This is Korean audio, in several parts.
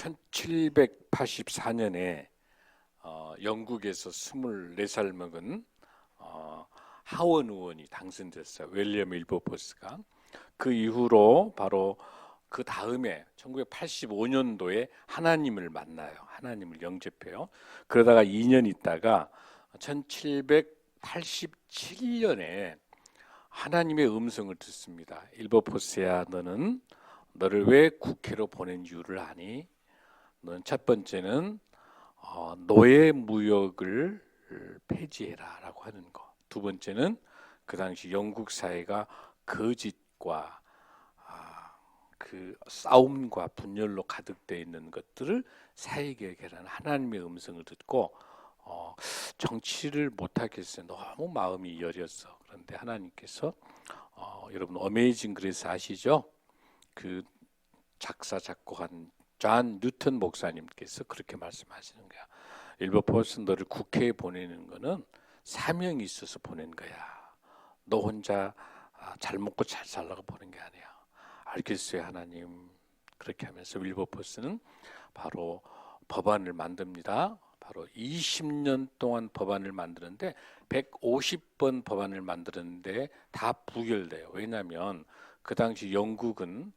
1784년에 영국에서 24살 먹은 하원 의원이 당선됐어요. 윌리엄 윌버포스가. 그 이후로 바로 그 다음에 1985년도에 하나님을 만나요. 하나님을 영접해요. 그러다가 2년 있다가 1787년에 하나님의 음성을 듣습니다. 윌버포스야, 너를 왜 국회로 보낸 이유를 아니? 너는 첫 번째는 노예 무역을 폐지해라 라고 하는 거. 두 번째는 그 당시 영국 사회가 거짓과 그 싸움과 분열로 가득되어 있는 것들을 사회개혁해라는 하나님의 음성을 듣고 정치를 못하겠어요. 너무 마음이 여렸어. 그런데 하나님께서 여러분 어메이징 그레이스 아시죠? 그 작사 작곡한 존 뉴턴 목사님께서 그렇게 말씀하시는 거야. 윌버포스, 너를 국회에 보내는 거는 사명이 있어서 보낸 거야. 너 혼자 잘 먹고 잘 살라고 보낸 게 아니야. 알겠어요, 하나님. 그렇게 하면서 윌버포스는 바로 법안을 만듭니다. 바로 20년 동안 법안을 만드는데 150번 법안을 만드는데 다 부결돼요. 왜냐하면 그 당시 영국은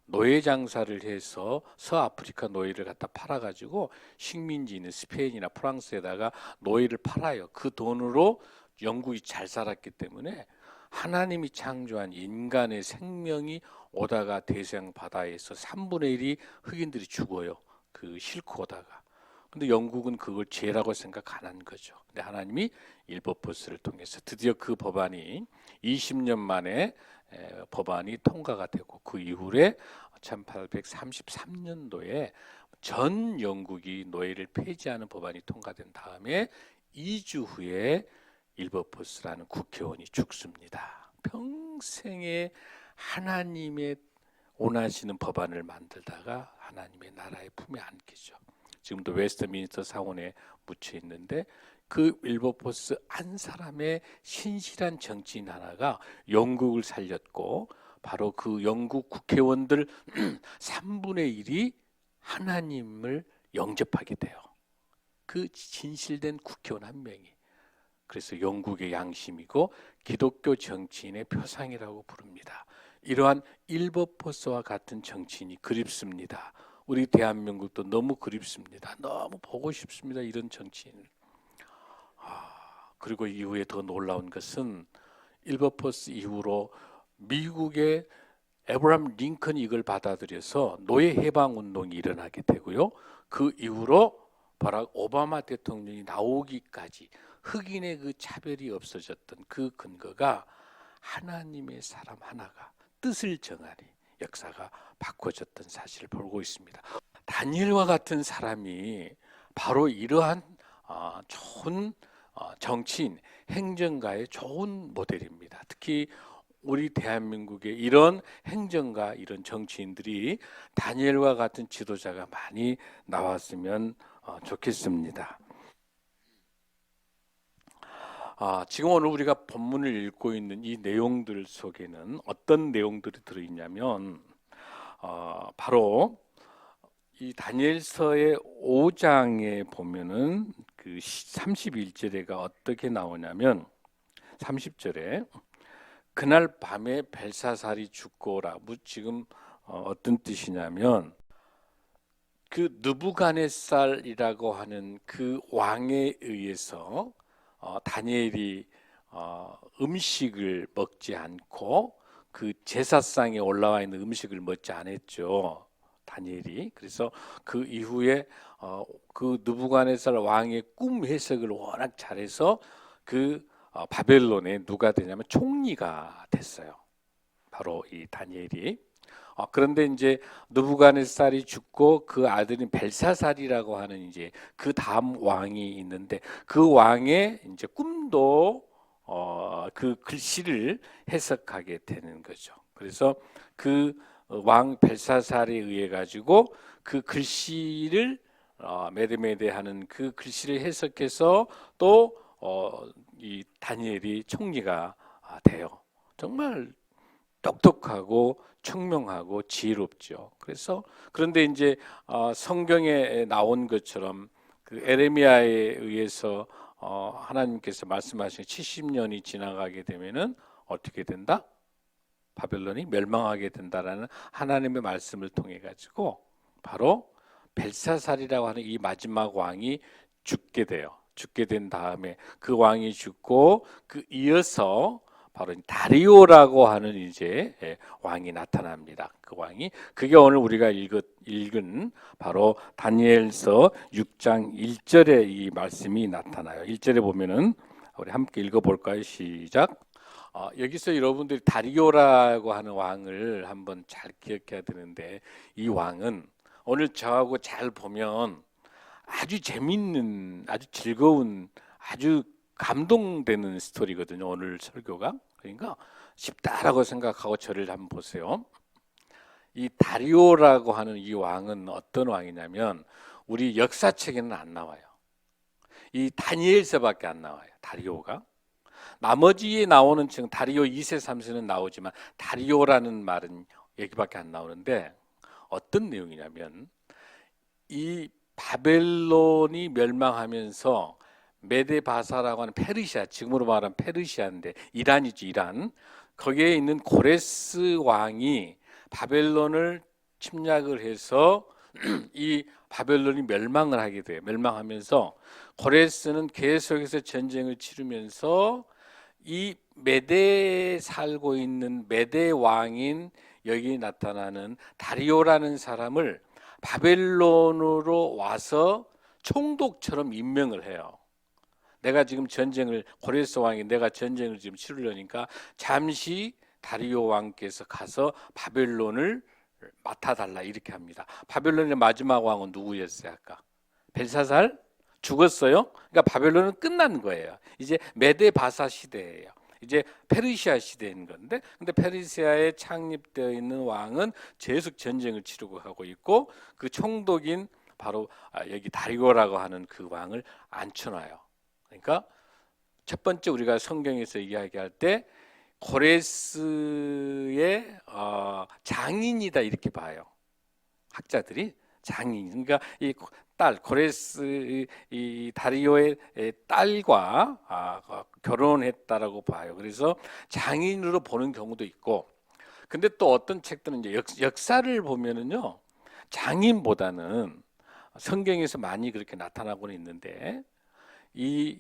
노예 장사를 해서 서아프리카 노예를 갖다 팔아가지고 식민지 있는 스페인이나 프랑스에다가 노예를 팔아요. 그 돈으로 영국이 잘 살았기 때문에 하나님이 창조한 인간의 생명이 오다가 대서양 바다에서 3분의 1이 흑인들이 죽어요. 그 싣고 오다가. 근데 영국은 그걸 죄라고 생각 안 한 거죠. 근데 하나님이 윌버포스를 통해서 드디어 그 법안이 20년 만에 법안이 통과가 되고 그 이후에 1833년도에 전 영국이 노예를 폐지하는 법안이 통과된 다음에 2주 후에 윌버포스라는 국회의원이 죽습니다. 평생에 하나님의 원하시는 법안을 만들다가 하나님의 나라의 품에 안기죠. 지금도 웨스트민스터 사원에 묻혀 있는데 그 윌버포스 한 사람의 신실한 정치인 하나가 영국을 살렸고 바로 그 영국 국회의원들 3분의 1이 하나님을 영접하게 돼요. 그 진실된 국회의원 한 명이. 그래서 영국의 양심이고 기독교 정치인의 표상이라고 부릅니다. 이러한 윌버포스와 같은 정치인이 그립습니다. 우리 대한민국도 너무 그립습니다. 너무 보고 싶습니다. 이런 정치인을. 그리고 이후에 더 놀라운 것은 윌버포스 이후로 미국의 에브라함 링컨이 이걸 받아들여서 노예 해방 운동이 일어나게 되고요. 그 이후로 바락 오바마 대통령이 나오기까지 흑인의 그 차별이 없어졌던 그 근거가 하나님의 사람 하나가 뜻을 정하니 역사가 바꿔졌던 사실을 보고 있습니다. 다니엘과 같은 사람이 바로 이러한 좋은 정치인, 행정가의 좋은 모델입니다. 특히 우리 대한민국의 이런 행정가, 이런 정치인들이 다니엘과 같은 지도자가 많이 나왔으면 좋겠습니다. 지금 오늘 우리가 본문을 읽고 있는 이 내용들 속에는 어떤 내용들이 들어있냐면 바로 이 다니엘서의 5장에 보면은 그 31절에가 어떻게 나오냐면 30절에 그날 밤에 벨사살이 죽고라. 지금 어떤 뜻이냐면 그 느부갓네살이라고 하는 그 왕에 의해서 다니엘이 음식을 먹지 않고 그 제사상에 올라와 있는 음식을 먹지 않았죠. 다니엘이. 그래서 그 이후에 그 느부갓네살 왕의 꿈 해석을 워낙 잘해서 그 바벨론에 누가 되냐면 총리가 됐어요. 바로 이 다니엘이. 그런데 이제 느부갓네살이 죽고 그 아들인 벨사살이라고 하는 이제 그 다음 왕이 있는데 그 왕의 이제 꿈도 그 글씨를 해석하게 되는 거죠. 그래서 그 왕 벨사살에 의해 가지고 그 글씨를 메데메데하는 그 글씨를 해석해서 또 이 다니엘이 총리가 돼요. 정말 똑똑하고 총명하고 지혜롭죠. 그런데 이제 성경에 나온 것처럼 그 에레미야에 의해서 하나님께서 말씀하신 70년이 지나가게 되면은 어떻게 된다? 바벨론이 멸망하게 된다라는 하나님의 말씀을 통해 가지고 바로 벨사살이라고 하는 이 마지막 왕이 죽게 돼요. 죽게 된 다음에 그 왕이 죽고 그 이어서 바로 다리오라고 하는 이제 왕이 나타납니다. 그 왕이 그게 오늘 우리가 읽은 바로 다니엘서 6장 1절에 이 말씀이 나타나요. 1절에 보면은 우리 함께 읽어볼까요? 시작. 여기서 여러분들이 다리오라고 하는 왕을 한번 잘 기억해야 되는데 이 왕은 오늘 저하고 잘 보면 아주 재밌는, 아주 즐거운, 아주 감동되는 스토리거든요. 오늘 설교가. 그러니까 쉽다라고 생각하고 저를 한번 보세요. 이 다리오라고 하는 이 왕은 어떤 왕이냐면 우리 역사책에는 안 나와요. 이 다니엘서밖에 안 나와요. 다리오가. 나머지에 나오는 지금 다리오 2세, 3세는 나오지만 다리오라는 말은 여기밖에 안 나오는데 어떤 내용이냐면 이 바벨론이 멸망하면서 메데바사라고 하는 페르시아, 지금으로 말하면 페르시아인데 이란이죠, 이란. 거기에 있는 고레스 왕이 바벨론을 침략을 해서 이 바벨론이 멸망을 하게 돼요. 멸망하면서 고레스는 계속해서 전쟁을 치르면서 이 메대에 살고 있는 메대 왕인 여기 나타나는 다리오라는 사람을 바벨론으로 와서 총독처럼 임명을 해요. 내가 지금 고레스 왕이 내가 전쟁을 지금 치르려니까 잠시 다리오 왕께서 가서 바벨론을 맡아달라 이렇게 합니다. 바벨론의 마지막 왕은 누구였어요? 아까 벨사살 죽었어요. 그러니까 바벨론은 끝난 거예요. 이제 메데바사 시대예요. 이제 페르시아 시대인 건데, 근데 페르시아에 창립되어 있는 왕은 계속 전쟁을 치르고 하고 있고 그 총독인 바로 여기 다리오라고 하는 그 왕을 앉혀놔요. 그러니까 첫 번째 우리가 성경에서 이야기할 때 고레스의 장인이다 이렇게 봐요. 학자들이 장인. 그러니까 이 딸 고레스 이 다리오의 딸과 결혼했다라고 봐요. 그래서 장인으로 보는 경우도 있고. 근데 또 어떤 책들은 이제 역사를 보면은요 장인보다는 성경에서 많이 그렇게 나타나고는 있는데 이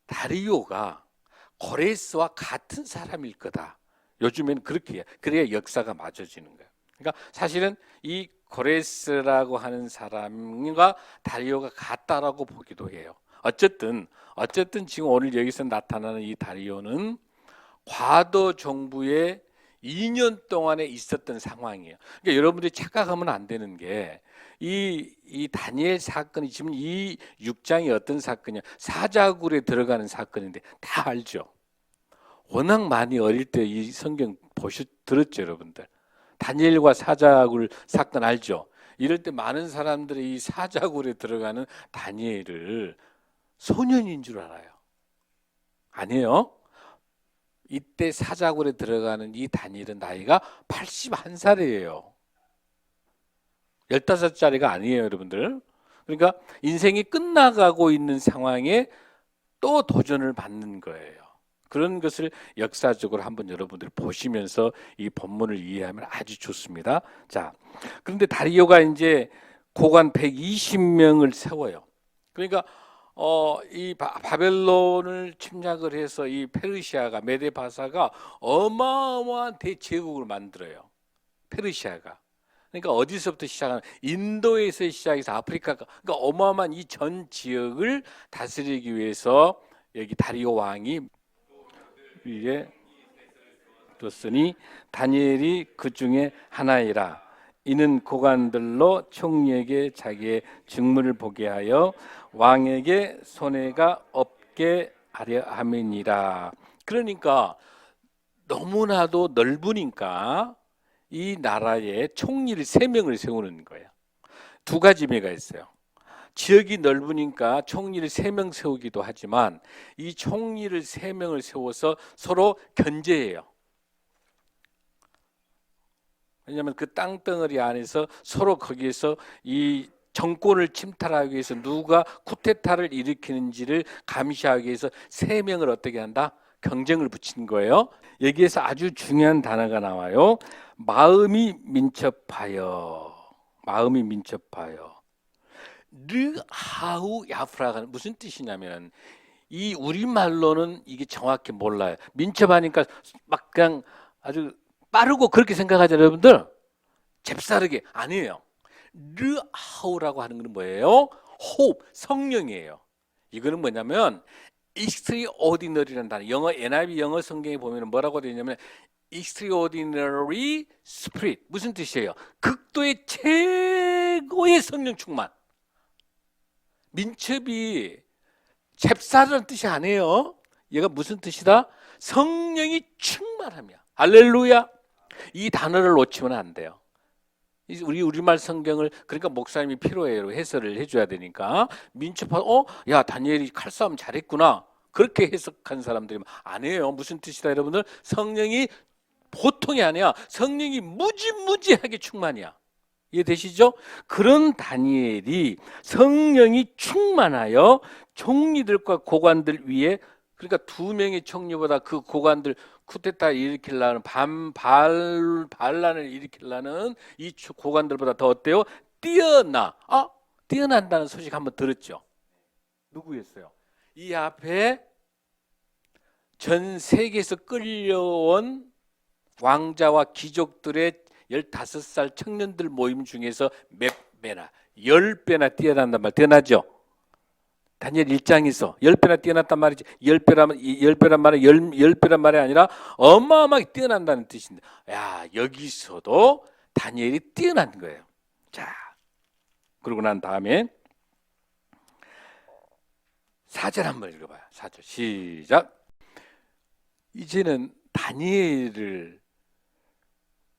다리오가 고레스와 같은 사람일 거다. 요즘에는 그렇게 해요. 그래야 역사가 맞아지는 거예요. 그러니까 사실은 이 고레스라고 하는 사람과 다리오가 같다라고 보기도 해요. 어쨌든 지금 오늘 여기서 나타나는 이 다리오는 과도 정부의 2년 동안에 있었던 상황이에요. 그러니까 여러분들이 착각하면 안 되는 게 이 다니엘 사건이 지금 이 6장이 어떤 사건이냐 사자굴에 들어가는 사건인데 다 알죠. 워낙 많이 어릴 때 이 성경 들었죠, 여러분들. 다니엘과 사자굴 사건 알죠? 이럴 때 많은 사람들이 이 사자굴에 들어가는 다니엘을 소년인 줄 알아요. 아니에요. 이때 사자굴에 들어가는 이 다니엘은 나이가 81살이에요. 15살짜리가 아니에요, 여러분들. 그러니까 인생이 끝나가고 있는 상황에 또 도전을 받는 거예요. 그런 것을 역사적으로 한번 여러분들이 보시면서 이 본문을 이해하면 아주 좋습니다. 자, 그런데 다리오가 이제 고관 120명을 세워요. 그러니까 이 바벨론을 침략을 해서 이 페르시아가 메데바사가 어마어마한 대제국을 만들어요. 페르시아가. 그러니까 어디서부터 시작하는 인도에서 시작해서 아프리카가 그러니까 어마어마한 이 전 지역을 다스리기 위해서 여기 다리오 왕이 위에 뒀으니 다니엘이 그 중에 하나이라. 이는 고관들로 총리에게 자기의 직무를 보게 하여 왕에게 손해가 없게 하려 함이니라. 그러니까 너무나도 넓으니까 이 나라에 총리를 3명을 세우는 거예요. 두 가지 의미가 있어요. 지역이 넓으니까 총리를 3명 세우기도 하지만 이 총리를 3명을 세워서 서로 견제해요. 왜냐하면 그 땅덩어리 안에서 서로 거기에서 이 정권을 침탈하기 위해서 누가 쿠데타를 일으키는지를 감시하기 위해서 세 명을 어떻게 한다? 경쟁을 붙인 거예요. 여기에서 아주 중요한 단어가 나와요. 마음이 민첩하여. 마음이 민첩하여. 르하우 야프라가 무슨 뜻이냐면 이 우리말로는 이게 정확히 몰라요. 민첩하니까 막 그냥 아주 빠르고 그렇게 생각하잖아요, 여러분들. 잽싸르게 아니에요. 르하우라고 하는 건 뭐예요? 호흡, 성령이에요. 이거는 뭐냐면 extraordinary라는 단어. 영어 NIV 영어 성경에 보면 뭐라고 되어 있냐면 extraordinary spirit. 무슨 뜻이에요? 극도의 최고의 성령 충만. 민첩이 잽싸르는 뜻이 아니에요. 얘가 무슨 뜻이다? 성령이 충만하며. 할렐루야. 이 단어를 놓치면 안 돼요. 우리말 성경을 그러니까 목사님이 필요해요. 해설을 해줘야 되니까 민첩하고 야 다니엘이 칼싸움 잘했구나 그렇게 해석한 사람들이 아니에요. 무슨 뜻이다 여러분들? 성령이 보통이 아니야. 성령이 무지무지하게 충만이야. 이해되시죠? 그런 다니엘이 성령이 충만하여 총리들과 고관들 위에 그러니까 두 명의 총리보다 그 고관들 쿠데타 일으키려는 반란을 일으키려는 이 고관들보다 더 어때요? 뛰어나. 뛰어난다는 소식 한번 들었죠? 누구였어요? 이 앞에 전 세계에서 끌려온 왕자와 귀족들의 15살 청년들 모임 중에서 몇 배나 10배나 뛰어난단 말 뛰어나죠? 다니엘 1장에서 10배나 뛰어났단 말이지. 10배란 말은 10배란 말이 아니라 어마어마하게 뛰어난다는 뜻인데 야 여기서도 다니엘이 뛰어난 거예요. 자 그러고 난 다음에 4절 한번 읽어봐요. 4절 시작. 이제는 다니엘을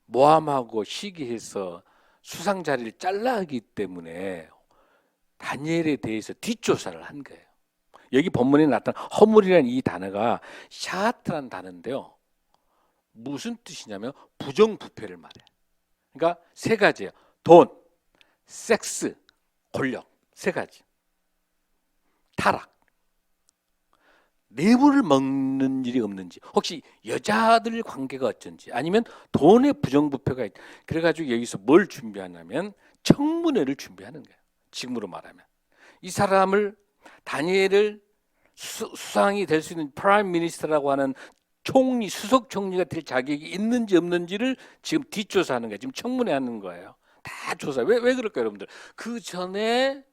모함하고 시기해서 수상자리를 잘라하기 때문에 다니엘에 대해서 뒷조사를 한 거예요. 여기 본문에 나타난 허물이라는 이 단어가 샤트라는 단어인데요. 무슨 뜻이냐면 부정부패를 말해요. 그러니까 세 가지예요. 돈, 섹스, 권력 세 가지. 타락. 뇌물을 먹는 일이 없는지 혹시 여자들 관계가 어쩐지 아니면 돈의 부정부패가 있다. 그래가지고 여기서 뭘 준비하냐면 청문회를 준비하는 거예요. 지금으로 말하면 이 사람을 다니엘을 수상이 될 수 있는 프라임 미니스터라고 하는 총리 수석 총리가 될 자격이 있는지 없는지를 지금 뒷조사하는 거예요. 지금 청문회하는 거예요. 다 조사. 왜 그럴까요, 여러분들? 그 전에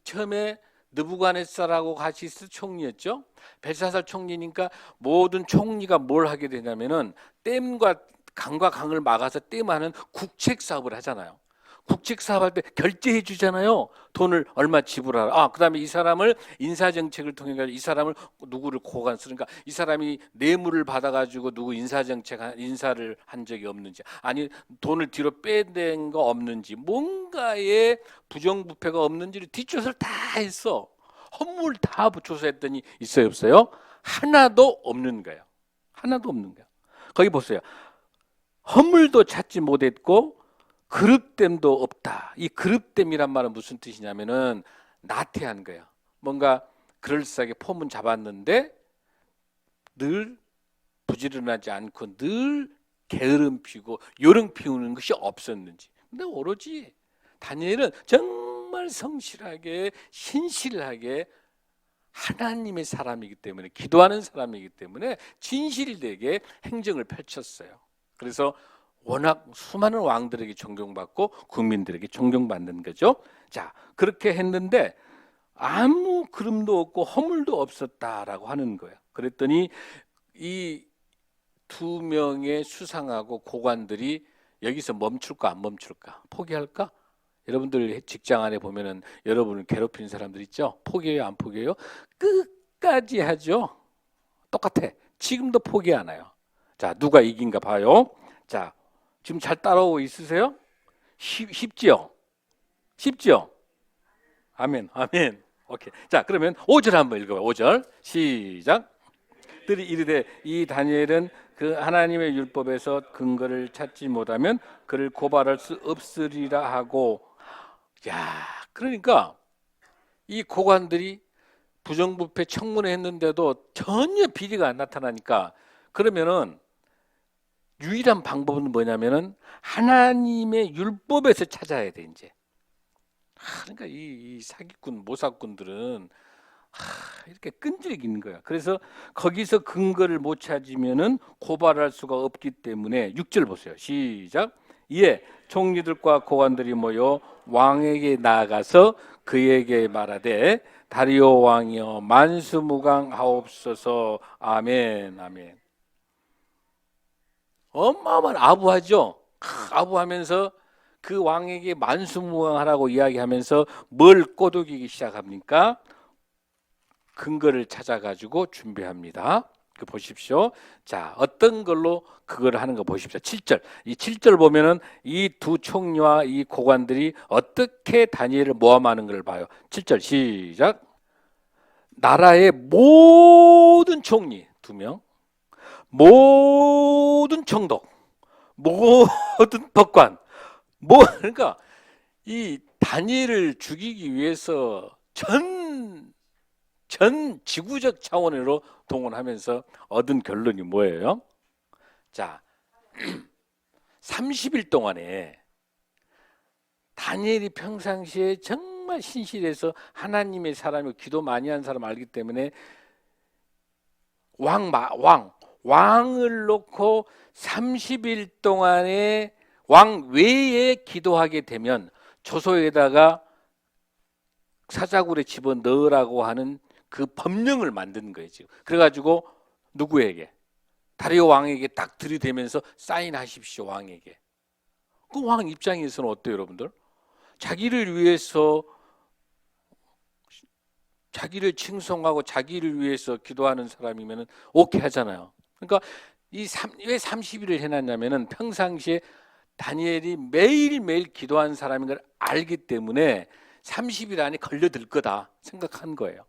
처음에 느부갓네살하고 같이 있을 총리였죠. 벨사살 총리니까 모든 총리가 뭘 하게 되냐면은 댐과 강을 막아서 댐하는 국책 사업을 하잖아요. 국책 사업할 때 결제해 주잖아요. 돈을 얼마 지불하라. 그다음에 이 사람을 인사 정책을 통해 가지고 이 사람을 누구를 고관 쓰니까 이 사람이 뇌물을 받아 가지고 누구 인사를 한 적이 없는지 아니 돈을 뒤로 빼댄 거 없는지 뭔가에 부정부패가 없는지를 뒷조사를 다 했어. 허물 다 조사했더니 있어요, 없어요? 하나도 없는 거예요. 하나도 없는 거예요. 거기 보세요. 허물도 찾지 못했고 그릇됨도 없다. 이 그릇됨이란 말은 무슨 뜻이냐면은 나태한 거예요. 뭔가 그럴싸하게 폼은 잡았는데 늘 부지런하지 않고 늘 게으름 피고 요령 피우는 것이 없었는지. 근데 오로지 다니엘은 정말 성실하게 신실하게 하나님의 사람이기 때문에 기도하는 사람이기 때문에 진실되게 행정을 펼쳤어요. 그래서 워낙 수많은 왕들에게 존경받고 국민들에게 존경받는 거죠. 자, 그렇게 했는데 아무 그름도 없고 허물도 없었다라고 하는 거예요. 그랬더니 이 두 명의 수상하고 고관들이 여기서 멈출까 안 멈출까? 포기할까? 여러분들 직장 안에 보면은 여러분을 괴롭히는 사람들 있죠? 포기해요, 안 포기해요? 끝까지 하죠. 똑같아. 지금도 포기 안 해요. 자, 누가 이긴가 봐요. 자, 지금 잘 따라오고 있으세요? 쉽지요? 쉽지요? 아멘, 아멘. 오케이. 자, 그러면 5절 한번 읽어봐요. 5절 시작. 들이 이르되 이 다니엘은 그 하나님의 율법에서 근거를 찾지 못하면 그를 고발할 수 없으리라 하고. 야, 그러니까 이 고관들이 부정부패 청문회 했는데도 전혀 비리가 안 나타나니까, 그러면은 유일한 방법은 뭐냐면은 하나님의 율법에서 찾아야 돼 이제. 그러니까 이 사기꾼 모사꾼들은 이렇게 끈질기게 있는 거야. 그래서 거기서 근거를 못 찾으면은 고발할 수가 없기 때문에 6절 보세요. 시작. 이에 총리들과 고관들이 모여 왕에게 나아가서 그에게 말하되 다리오 왕이여 만수무강하옵소서. 아멘. 아멘. 어마어마한 아부하죠. 아부하면서 그 왕에게 만수무강하라고 이야기하면서 뭘 꼬드기기 시작합니까? 근거를 찾아가지고 준비합니다. 그 보십시오. 자, 어떤 걸로 그걸 하는 거 보십시오. 7절. 이 7절 보면은 이 두 총리와 이 고관들이 어떻게 다니엘을 모함하는 걸 봐요. 7절 시작. 나라의 모든 총리 2명, 모든 총독, 모든 법관, 그러니까 이 다니엘을 죽이기 위해서 전 지구적 차원으로 동원하면서 얻은 결론이 뭐예요? 자, 30일 동안에 다니엘이 평상시에 정말 신실해서 하나님의 사람이고 기도 많이 한 사람 알기 때문에 왕을 놓고 30일 동안에 왕 외에 기도하게 되면 조소에다가 사자굴에 집어넣으라고 하는 그 법령을 만드는 거예요 지금. 그래가지고 누구에게? 다리오 왕에게 딱 들이대면서 사인하십시오 왕에게. 그 왕 입장에서는 어때요 여러분들? 자기를 위해서, 자기를 칭송하고 자기를 위해서 기도하는 사람이면 오케이 하잖아요. 그러니까 왜 30일을 해놨냐면은 평상시에 다니엘이 매일매일 기도한 사람인 걸 알기 때문에 30일 안에 걸려들 거다 생각한 거예요.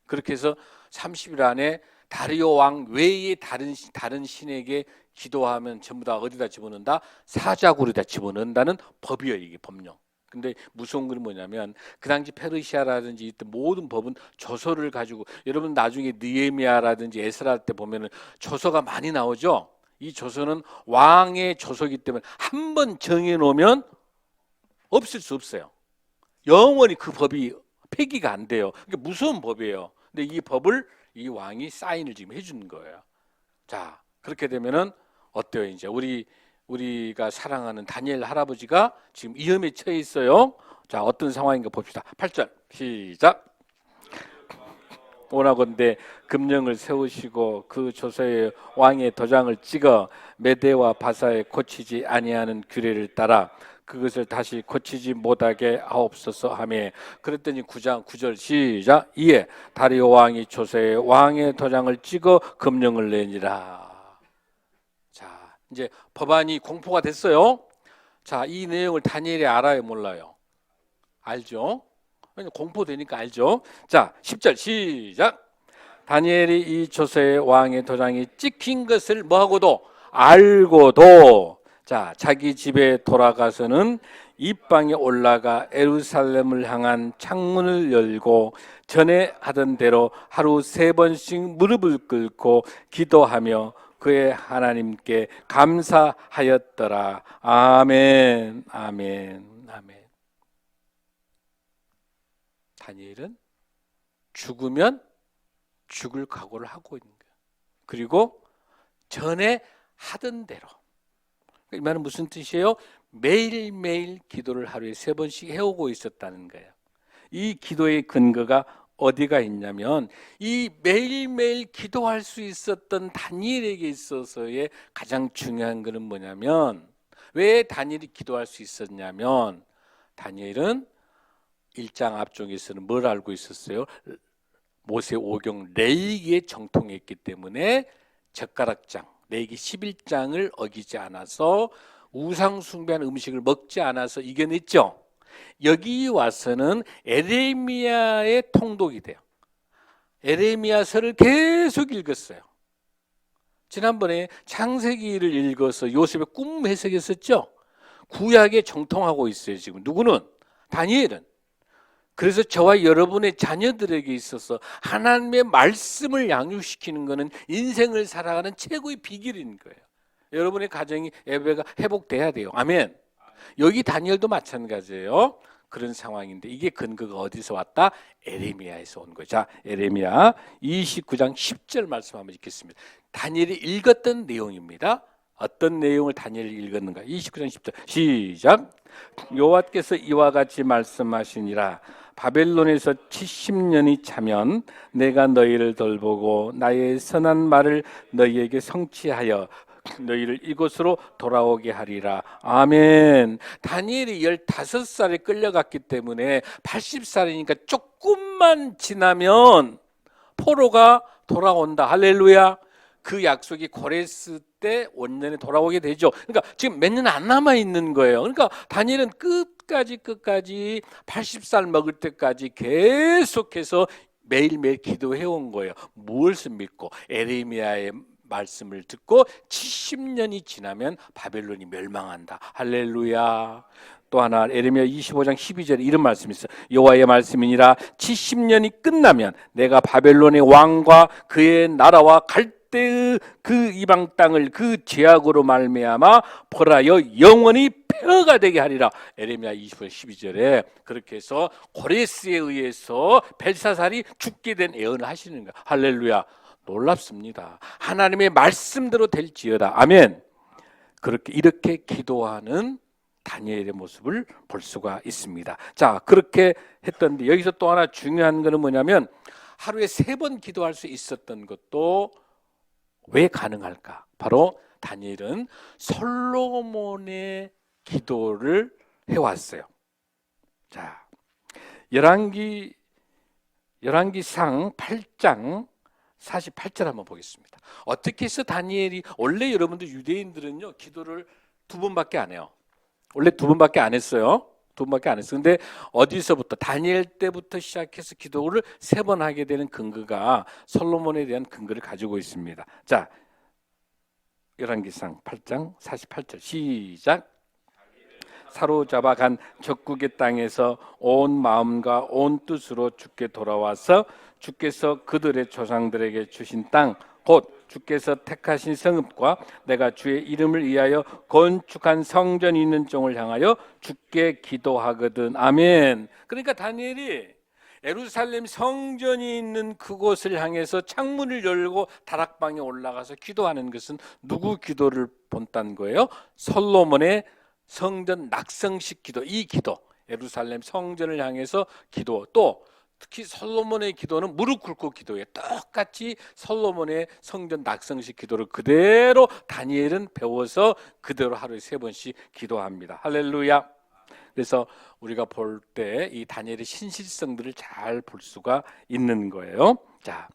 그렇게 해서 30일 안에 다리오 왕 외에 다른 신에게 기도하면 전부 다 어디다 집어넣는다? 사자굴에다 집어넣는다는 법이에요, 이게 법령. 근데 무서운 건 뭐냐면 그 당시 페르시아라든지 이때 모든 법은 조서를 가지고, 여러분 나중에 느헤미야라든지 에스라 때 보면은 조서가 많이 나오죠. 이 조서는 왕의 조서이기 때문에 한 번 정해 놓으면 없을 수 없어요. 영원히 그 법이 폐기가 안 돼요. 그러니까 무서운 법이에요. 근데 이 법을 이 왕이 사인을 지금 해주는 거예요. 자, 그렇게 되면은 어때요? 이제 우리가 사랑하는 다니엘 할아버지가 지금 위험에 처해 있어요. 자, 어떤 상황인가 봅시다. 8절 시작. 원하건대 금령을 세우시고 그 조서에 왕의 도장을 찍어 메대와 바사에 고치지 아니하는 규례를 따라 그것을 다시 고치지 못하게 하옵소서 하며. 그랬더니 9장 9절 시작. 이에 다리오 왕이 조서에 왕의 도장을 찍어 금령을 내니라. 자, 이제 법안이 공포가 됐어요. 자, 이 내용을 다니엘이 알아요, 몰라요? 알죠? 공포되니까 알죠. 자, 10절 시작. 다니엘이 이 조서에 왕의 도장이 찍힌 것을 뭐하고도 알고도, 자, 자기 집에 돌아가서는 입방에 올라가 예루살렘을 향한 창문을 열고 전에 하던 대로 하루 3번씩 무릎을 꿇고 기도하며 그의 하나님께 감사하였더라. 아멘, 아멘, 아멘. 다니엘은 죽으면 죽을 각오를 하고 있는 거예요. 그리고 전에 하던 대로. 이 말은 무슨 뜻이에요? 매일매일 기도를 하루에 3번씩 해오고 있었다는 거예요. 이 기도의 근거가 어디가 있냐면 이 매일매일 기도할 수 있었던 다니엘에게 있어서의 가장 중요한 것은 뭐냐면, 왜 다니엘이 기도할 수 있었냐면 다니엘은 1장 앞쪽에서는 뭘 알고 있었어요? 모세 오경 레위기에 정통했기 때문에 젓가락장 레위기 11장을 어기지 않아서 우상 숭배하는 음식을 먹지 않아서 이겨냈죠. 여기 와서는 에레미야의 통독이 돼요. 에레미야서를 계속 읽었어요. 지난번에 창세기를 읽어서 요셉의 꿈 해석했었죠. 구약에 정통하고 있어요. 지금 누구는? 다니엘은. 그래서 저와 여러분의 자녀들에게 있어서 하나님의 말씀을 양육시키는 것은 인생을 살아가는 최고의 비결인 거예요. 여러분의 가정이 예배가 회복돼야 돼요. 아멘. 여기 다니엘도 마찬가지예요. 그런 상황인데 이게 근거가 어디서 왔다? 에레미야에서 온 거죠. 자, 에레미야 29장 10절 말씀 한번 읽겠습니다. 다니엘이 읽었던 내용입니다. 어떤 내용을 다니엘이 읽었는가? 29장 10절 시작. 여호와께서 이와 같이 말씀하시니라. 바벨론에서 70년이 차면 내가 너희를 돌보고 나의 선한 말을 너희에게 성취하여 너희를 이곳으로 돌아오게 하리라. 아멘. 다니엘이 15살에 끌려갔기 때문에 80살이니까 조금만 지나면 포로가 돌아온다. 할렐루야. 그 약속이 고레스 때 원년에 돌아오게 되죠. 그러니까 지금 몇 년 안 남아 있는 거예요. 그러니까 다니엘은 끝까지 80살 먹을 때까지 계속해서 매일매일 기도해 온 거예요. 무엇을 믿고? 에레미야의 말씀을 듣고 70년이 지나면 바벨론이 멸망한다. 할렐루야. 또 하나 에레미야 25장 12절에 이런 말씀이 있어요. 여호와의 말씀이니라. 70년이 끝나면 내가 바벨론의 왕과 그의 나라와 갈대의 그 이방 땅을 그 죄악으로 말미암아 벌하여 영원히 폐허가 되게 하리라. 에레미야 25장 12절에 그렇게 해서 고레스에 의해서 벨사살이 죽게 된 예언을 하시는 거예요. 할렐루야. 놀랍습니다. 하나님의 말씀대로 될지어다. 아멘. 이렇게 기도하는 다니엘의 모습을 볼 수가 있습니다. 자, 그렇게 했던데 여기서 또 하나 중요한 것은 뭐냐면 하루에 3번 기도할 수 있었던 것도 왜 가능할까? 바로 다니엘은 솔로몬의 기도를 해왔어요. 자, 열왕기상 8장 48절 한번 보겠습니다. 어떻게 해서 다니엘이, 원래 여러분들 유대인들은요 기도를 2번밖에 안 해요. 원래 2번밖에 안 했어요. 2번밖에 안 했어요. 근데 어디서부터? 다니엘 때부터 시작해서 기도를 3번 하게 되는 근거가 솔로몬에 대한 근거를 가지고 있습니다. 자, 열왕기상 8장 48절 시작. 사로잡아 간 적국의 땅에서 온 마음과 온 뜻으로 주께 돌아와서 주께서 그들의 조상들에게 주신 땅 곧 주께서 택하신 성읍과 내가 주의 이름을 위하여 건축한 성전이 있는 종을 향하여 주께 기도하거든. 아멘. 그러니까 다니엘이 예루살렘 성전이 있는 그곳을 향해서 창문을 열고 다락방에 올라가서 기도하는 것은 누구 기도를 본다는 거예요? 솔로몬의 성전 낙성식 기도. 이 기도, 예루살렘 성전을 향해서 기도. 또 특히 솔로몬의 기도는 무릎 꿇고 기도해요. 똑같이 솔로몬의 성전 낙성식 기도를 그대로 다니엘은 배워서 그대로 하루에 3번씩 기도합니다. 할렐루야. 그래서 우리가 볼 때 이 다니엘의 신실성들을 잘 볼 수가 있는 거예요. 자,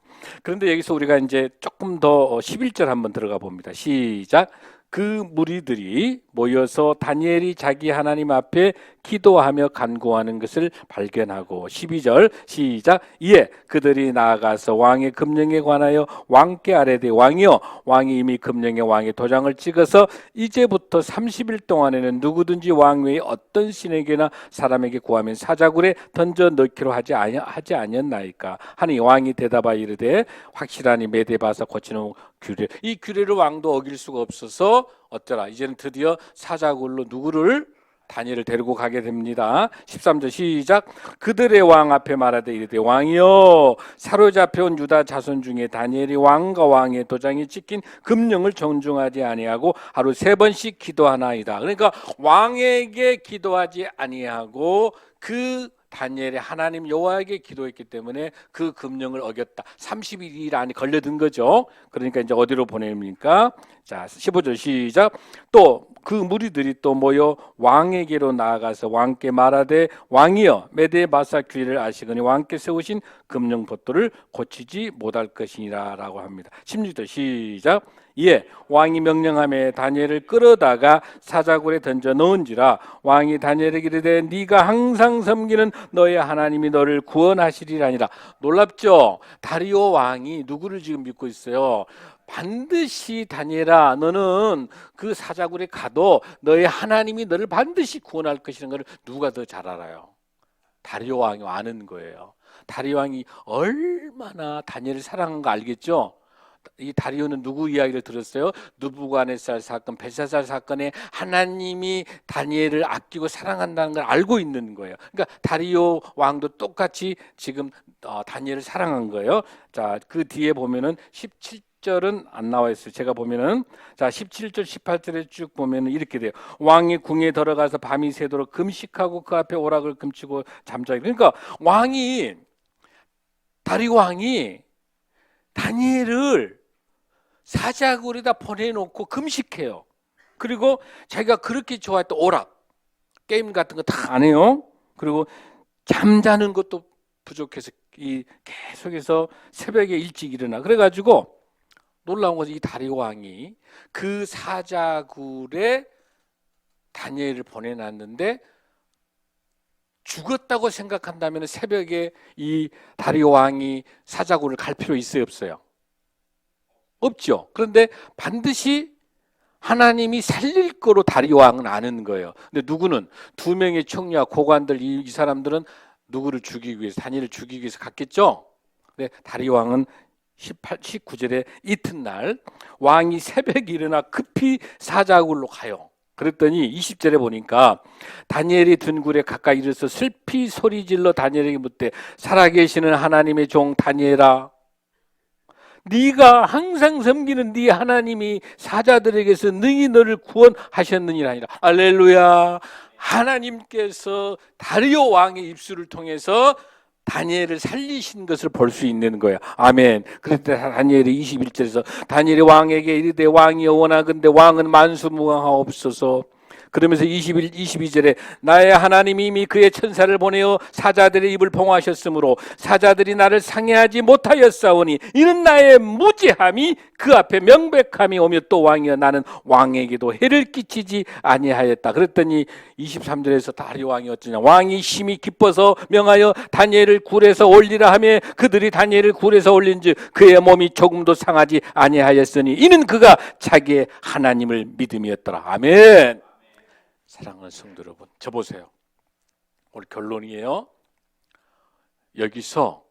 그런데 여기서 우리가 이제 조금 더 11절 한번 들어가 봅니다. 시작. 그 무리들이 모여서 다니엘이 자기 하나님 앞에 기도하며 간구하는 것을 발견하고 12절 시작. 이에 그들이 나아가서 왕의 금령에 관하여 왕께 아뢰되 왕이여, 왕이 이미 금령에 왕의 도장을 찍어서 이제부터 30일 동안에는 누구든지 왕 외에 어떤 신에게나 사람에게 구하면 사자굴에 던져 넣기로 하지 아니었나이까 하니 왕이 대답하여 이르되 확실하니 메대바사 고치는 규례. 이 규례를 왕도 어길 수가 없어서 어쩌라, 이제는 드디어 사자굴로 누구를? 다니엘을 데리고 가게 됩니다. 13절 시작. 그들의 왕 앞에 말하되 이르되 왕이여, 사로잡혀온 유다 자손 중에 다니엘이 왕과 왕의 도장이 찍힌 금령을 존중하지 아니하고 하루 3번씩 기도하나이다. 그러니까 왕에게 기도하지 아니하고 그 다니엘이 하나님 여호와에게 기도했기 때문에 그 금령을 어겼다. 30일 안에 걸려든 거죠. 그러니까 이제 어디로 보냅니까? 자, 15절 시작. 또 그 무리들이 또 모여 왕에게로 나아가서 왕께 말하되 왕이여, 메대 마사 규례를 아시거니 왕께 세우신 금령 법도를 고치지 못할 것이니라 라고 합니다. 16절 시작. 이에 왕이 명령하며 다니엘을 끌어다가 사자굴에 던져 넣은지라 왕이 다니엘에게 이르되 네가 항상 섬기는 너의 하나님이 너를 구원하시리라니라. 놀랍죠? 다리오 왕이 누구를 지금 믿고 있어요? 반드시 다니엘아, 너는 그 사자굴에 가도 너의 하나님이 너를 반드시 구원할 것이라는 걸 누가 더 잘 알아요? 다리오 왕이 아는 거예요. 다리오 왕이 얼마나 다니엘을 사랑한 거 알겠죠? 이 다리오는 누구 이야기를 들었어요? 느부갓네살 사건, 벨사살 사건에 하나님이 다니엘을 아끼고 사랑한다는 걸 알고 있는 거예요. 그러니까 다리오 왕도 똑같이 지금 다니엘을 사랑한 거예요. 자, 그 뒤에 보면은 17절은 안 나와 있어요. 제가 보면은 자 17절 18절에 쭉 보면은 이렇게 돼요. 왕이 궁에 들어가서 밤이 새도록 금식하고 그 앞에 오락을 금치고 잠자기. 그러니까 다리오 왕이 다니엘을 사자굴에다 보내놓고 금식해요. 그리고 자기가 그렇게 좋아했던 오락, 게임 같은 거 다 안 해요. 그리고 잠자는 것도 부족해서 계속해서 새벽에 일찍 일어나. 그래가지고 놀라운 것이 이 다리오 왕이 그 사자굴에 다니엘을 보내놨는데 죽었다고 생각한다면 새벽에 이 다리오 왕이 사자굴을 갈 필요 있어요, 없어요? 없죠. 그런데 반드시 하나님이 살릴 거로 다리오 왕은 아는 거예요. 근데 누구는 두 명의 총리와 고관들 이 사람들은 누구를 죽이기 위해서 다니엘을 죽이기 위해서 갔겠죠. 근데 다리오 왕은 19절에 이튿날 왕이 새벽에 일어나 급히 사자굴로 가요. 그랬더니 20절에 보니까 다니엘이 든 굴에 가까이 이르러서 슬피 소리질러 다니엘에게 묻되 살아계시는 하나님의 종 다니엘아, 네가 항상 섬기는 네 하나님이 사자들에게서 능히 너를 구원하셨느니라 아니라. 할렐루야. 하나님께서 다리오 왕의 입술을 통해서 다니엘을 살리신 것을 볼 수 있는 거예요. 아멘. 그때 다니엘이 21절에서 다니엘이 왕에게 이르되 왕이여 원하건대 왕은 만수무강하옵소서. 그러면서 22절에 나의 하나님이 이미 그의 천사를 보내어 사자들의 입을 봉하셨으므로 사자들이 나를 상해하지 못하였사오니 이는 나의 무지함이 그 앞에 명백함이 오며 또 왕이여 나는 왕에게도 해를 끼치지 아니하였다. 그랬더니 23절에서 다리오 왕이 어쩌냐, 왕이 심히 기뻐서 명하여 다니엘을 굴에서 올리라 하며 그들이 다니엘을 굴에서 올린즉 그의 몸이 조금도 상하지 아니하였으니 이는 그가 자기의 하나님을 믿음이었더라. 아멘. 사랑하는 성도 여러분, 저 보세요. 오늘 결론이에요. 여기서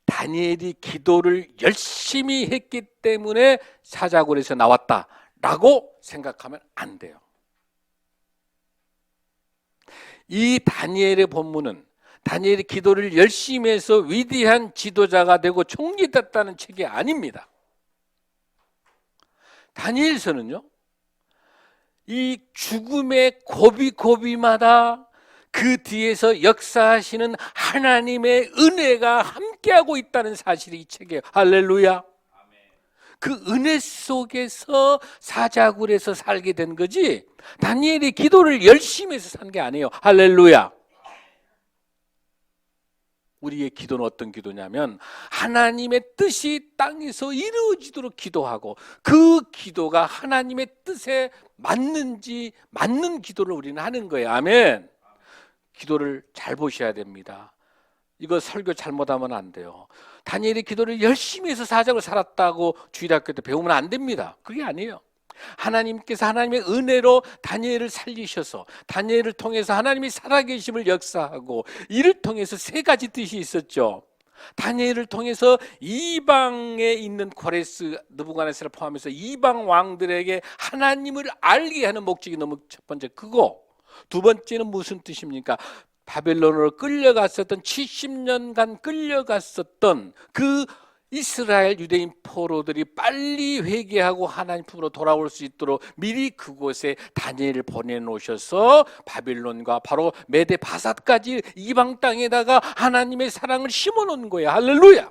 다니엘이 기도를 열심히 했기 때문에 사자굴에서 나왔다라고 생각하면 안 돼요. 이 다니엘의 본문은 다니엘이 기도를 열심히 해서 위대한 지도자가 되고 총리 됐다는 책이 아닙니다. 다니엘서는요, 이 죽음의 고비고비마다 그 뒤에서 역사하시는 하나님의 은혜가 함께하고 있다는 사실이 이 책이에요. 할렐루야. 그 은혜 속에서 사자굴에서 살게 된 거지 다니엘이 기도를 열심히 해서 산 게 아니에요. 할렐루야. 우리의 기도는 어떤 기도냐면 하나님의 뜻이 땅에서 이루어지도록 기도하고 그 기도가 하나님의 뜻에 맞는지 맞는 기도를 우리는 하는 거예요. 아멘. 기도를 잘 보셔야 됩니다. 이거 설교 잘못하면 안 돼요. 다니엘이 기도를 열심히 해서 사자굴 살았다고 주일학교 때 배우면 안 됩니다. 그게 아니에요. 하나님께서 하나님의 은혜로 다니엘을 살리셔서 다니엘을 통해서 하나님이 살아계심을 역사하고 이를 통해서 세 가지 뜻이 있었죠. 다니엘을 통해서 이방에 있는 고레스, 느부갓네살을 포함해서 이방 왕들에게 하나님을 알게 하는 목적이 너무 첫 번째 그거. 두 번째는 무슨 뜻입니까? 바벨론으로 끌려갔었던 70년간 끌려갔었던 그 이스라엘 유대인 포로들이 빨리 회개하고 하나님 품으로 돌아올 수 있도록 미리 그곳에 다니엘을 보내놓으셔서 바빌론과 바로 메데 바사까지 이방 땅에다가 하나님의 사랑을 심어놓은 거예요. 할렐루야.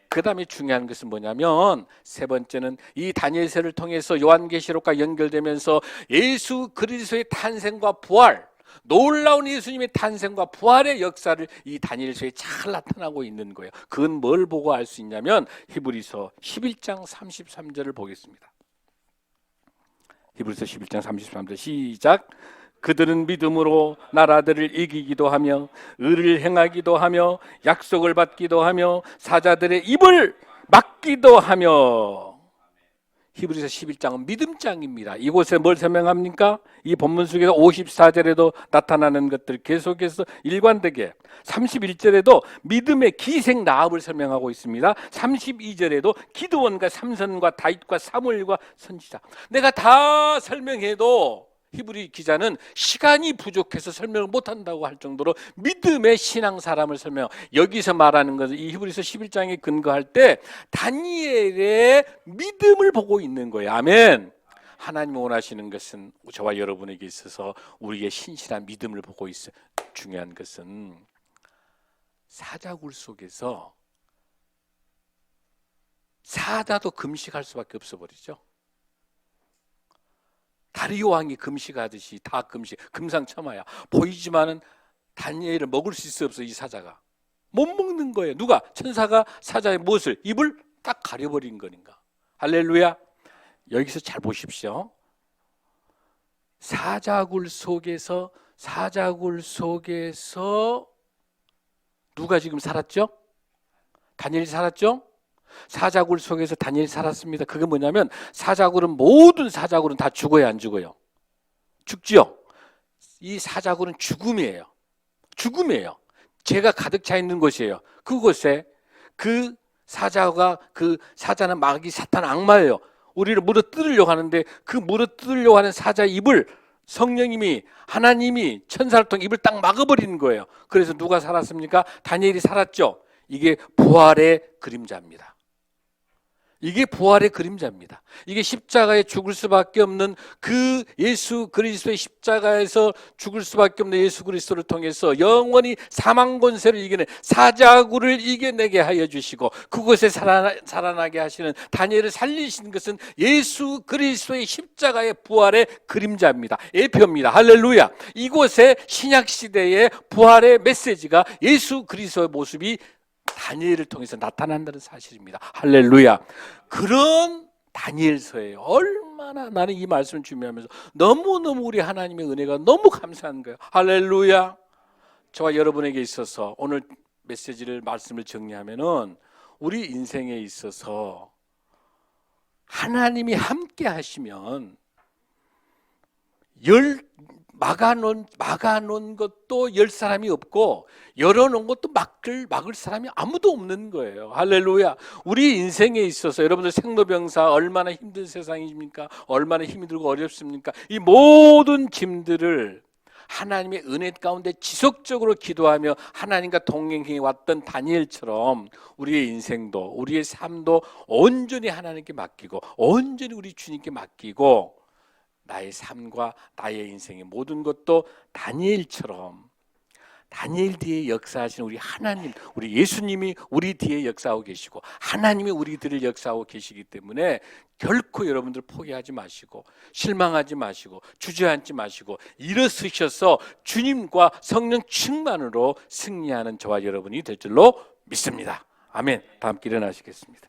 그 다음에 중요한 것은 뭐냐면 세 번째는 이 다니엘서를 통해서 요한계시록과 연결되면서 예수 그리스도의 탄생과 부활, 놀라운 예수님의 탄생과 부활의 역사를 이 다니엘서에 잘 나타나고 있는 거예요. 그건 뭘 보고 알 수 있냐면 히브리서 11장 33절을 보겠습니다. 히브리서 11장 33절 시작. 그들은 믿음으로 나라들을 이기기도 하며 의를 행하기도 하며 약속을 받기도 하며 사자들의 입을 막기도 하며. 히브리서 11장은 믿음장입니다. 이곳에 뭘 설명합니까? 이 본문 속에서 54절에도 나타나는 것들 계속해서 일관되게 31절에도 믿음의 기생 라합을 설명하고 있습니다. 32절에도 기드온과 삼선과 다윗과 사무엘과 선지자. 내가 다 설명해도 히브리 기자는 시간이 부족해서 설명을 못한다고 할 정도로 믿음의 신앙 사람을 설명. 여기서 말하는 것은 이 히브리서 11장에 근거할 때 다니엘의 믿음을 보고 있는 거예요. 아멘. 하나님이 원하시는 것은 저와 여러분에게 있어서 우리의 신실한 믿음을 보고 있어요. 중요한 것은 사자굴 속에서 사자도 금식할 수밖에 없어 버리죠. 다리오 왕이 금식하듯이 다 금식, 금상첨화야. 보이지만은 다니엘을 먹을 수 있어 없어. 이 사자가 못 먹는 거예요. 누가? 천사가 사자의 무엇을? 입을 딱 가려버린 거니까. 할렐루야. 여기서 잘 보십시오. 사자굴 속에서 누가 지금 살았죠? 다니엘이 살았죠? 사자굴 속에서 다니엘이 살았습니다. 그게 뭐냐면 모든 사자굴은 다 죽어요, 안 죽어요? 죽지요? 이 사자굴은 죽음이에요. 죄가 가득 차 있는 곳이에요. 그곳에 그 사자는 마귀 사탄 악마예요. 우리를 물어뜯으려고 하는데 그 물어뜯으려고 하는 사자 입을 성령님이 하나님이 천사를 통해 입을 딱 막아버리는 거예요. 그래서 누가 살았습니까? 다니엘이 살았죠. 이게 부활의 그림자입니다. 이게 십자가에 죽을 수밖에 없는 그 예수 그리스도의 십자가에서 죽을 수밖에 없는 예수 그리스도를 통해서 영원히 사망 권세를 이겨내 사자굴을 이겨내게 하여 주시고 그곳에 살아나게 하시는 다니엘을 살리신 것은 예수 그리스도의 십자가의 부활의 그림자입니다. 예표입니다. 할렐루야. 이곳에 신약 시대의 부활의 메시지가 예수 그리스도의 모습이 다니엘을 통해서 나타난다는 사실입니다. 할렐루야. 그런 다니엘서예요. 얼마나 나는 이 말씀을 준비하면서 너무너무 우리 하나님의 은혜가 너무 감사한 거예요. 할렐루야. 저와 여러분에게 있어서 오늘 말씀을 정리하면은 우리 인생에 있어서 하나님이 함께 하시면 막아놓은 것도 열 사람이 없고 열어놓은 것도 막을 사람이 아무도 없는 거예요. 할렐루야. 우리 인생에 있어서 여러분들 생로병사 얼마나 힘든 세상입니까? 얼마나 힘이 들고 어렵습니까? 이 모든 짐들을 하나님의 은혜 가운데 지속적으로 기도하며 하나님과 동행해 왔던 다니엘처럼 우리의 인생도 우리의 삶도 온전히 하나님께 맡기고 온전히 우리 주님께 맡기고 나의 삶과 나의 인생의 모든 것도 다니엘처럼 다니엘 뒤에 역사하시는 우리 하나님, 우리 예수님이 우리 뒤에 역사하고 계시고 하나님이 우리들을 역사하고 계시기 때문에 결코 여러분들 포기하지 마시고 실망하지 마시고 주저앉지 마시고 일어서셔서 주님과 성령 충만으로 승리하는 저와 여러분이 될 줄로 믿습니다. 아멘. 다 함께 일어나시겠습니다.